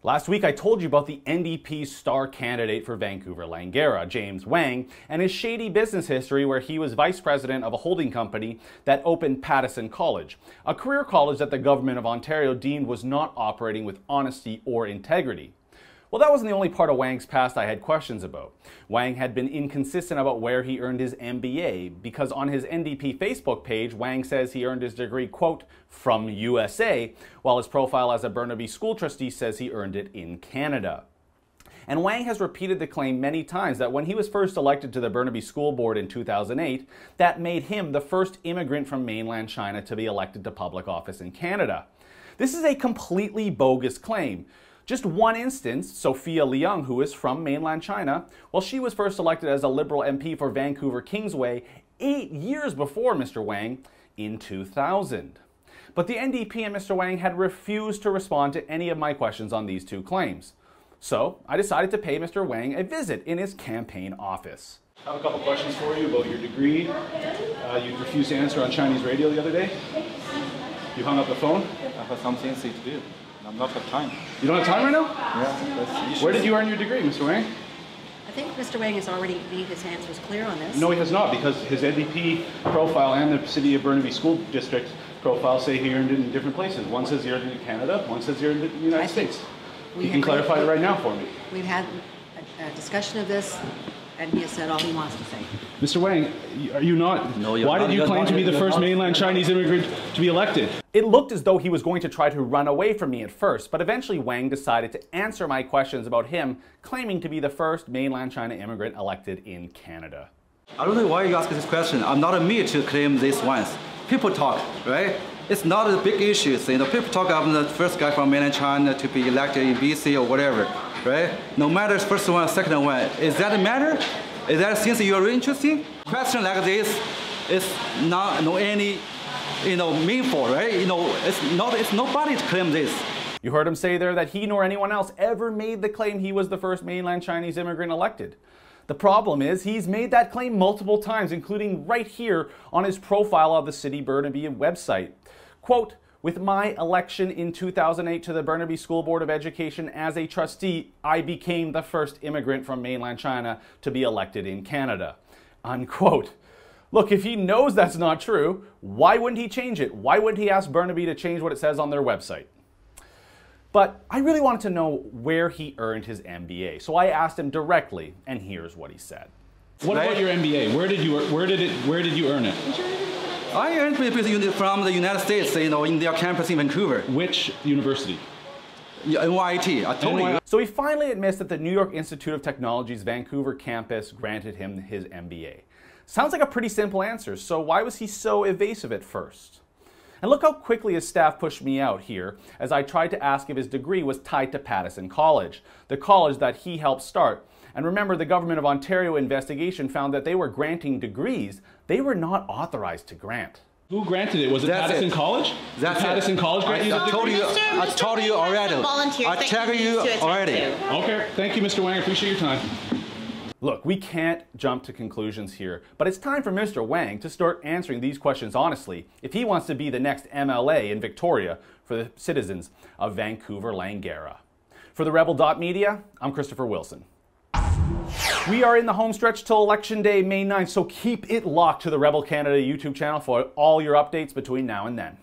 Last week I told you about the NDP's star candidate for Vancouver-Langara, James Wang, and his shady business history where he was vice president of a holding company that opened Pattison College, a career college that the government of Ontario deemed was not operating with honesty or integrity. Well, that wasn't the only part of Wang's past I had questions about. Wang had been inconsistent about where he earned his MBA, because on his NDP Facebook page, Wang says he earned his degree, quote, from USA, while his profile as a Burnaby school trustee says he earned it in Canada. And Wang has repeated the claim many times that when he was first elected to the Burnaby School Board in 2008, that made him the first immigrant from mainland China to be elected to public office in Canada. This is a completely bogus claim. Just one instance, Sophia Leung, who is from mainland China, well, she was first elected as a Liberal MP for Vancouver Kingsway 8 years before Mr. Wang in 2000. But the NDP and Mr. Wang had refused to respond to any of my questions on these two claims. So I decided to pay Mr. Wang a visit in his campaign office. I have a couple questions for you about your degree. You refused to answer on Chinese radio the other day. You hung up the phone. I have something to do. I'm not have time. You don't have time right now? Yeah, that's the issue. Where did you earn your degree, Mr. Wang? I think Mr. Wang has already made his answers clear on this. No, he has not, because his NDP profile and the City of Burnaby School District profile say he earned it in different places. One says he earned it in Canada, one says he earned it in the United States. You can clarify it right now for me. We've had a discussion of this, and he has said all he wants to say. Mr. Wang, are you not? No, you're why not. did you claim to be the first mainland Chinese immigrant to be elected? It looked as though he was going to try to run away from me at first, but eventually Wang decided to answer my questions about him claiming to be the first mainland China immigrant elected in Canada. I don't know why you ask this question. I'm not me to claim this once. People talk, right? It's not a big issue. You know, people talk I'm the first guy from mainland China to be elected in BC or whatever, right? No matter first one, second one. Is that a matter? Is that since you're interested? Question like this is not any meaningful, right? It's nobody to claim this. You heard him say there that he nor anyone else ever made the claim he was the first mainland Chinese immigrant elected. The problem is he's made that claim multiple times, including right here on his profile of the City Burnaby website. Quote, with my election in 2008 to the Burnaby School Board of Education as a trustee, I became the first immigrant from mainland China to be elected in Canada. Unquote. Look, if he knows that's not true, why wouldn't he change it? Why wouldn't he ask Burnaby to change what it says on their website? But I really wanted to know where he earned his MBA, so I asked him directly, and here's what he said. What about your MBA? Where did you earn it? I earned it from the United States, in their campus in Vancouver. Which university? NYT, I told you. So he finally admits that the New York Institute of Technology's Vancouver campus granted him his MBA. Sounds like a pretty simple answer, so why was he so evasive at first? And look how quickly his staff pushed me out here as I tried to ask if his degree was tied to Pattison College, the college that he helped start. And remember, the Government of Ontario investigation found that they were granting degrees they were not authorized to grant. Who granted it? Was it Pattison College? That's Pattison College grant you the degree? I told you already. I tell you already. Okay, thank you, Mr. Wang. I appreciate your time. Look, we can't jump to conclusions here, but it's time for Mr. Wang to start answering these questions honestly if he wants to be the next MLA in Victoria for the citizens of Vancouver-Langara. For the Rebel.media, I'm Christopher Wilson. We are in the home stretch till Election Day, May 9th, so keep it locked to the Rebel Canada YouTube channel for all your updates between now and then.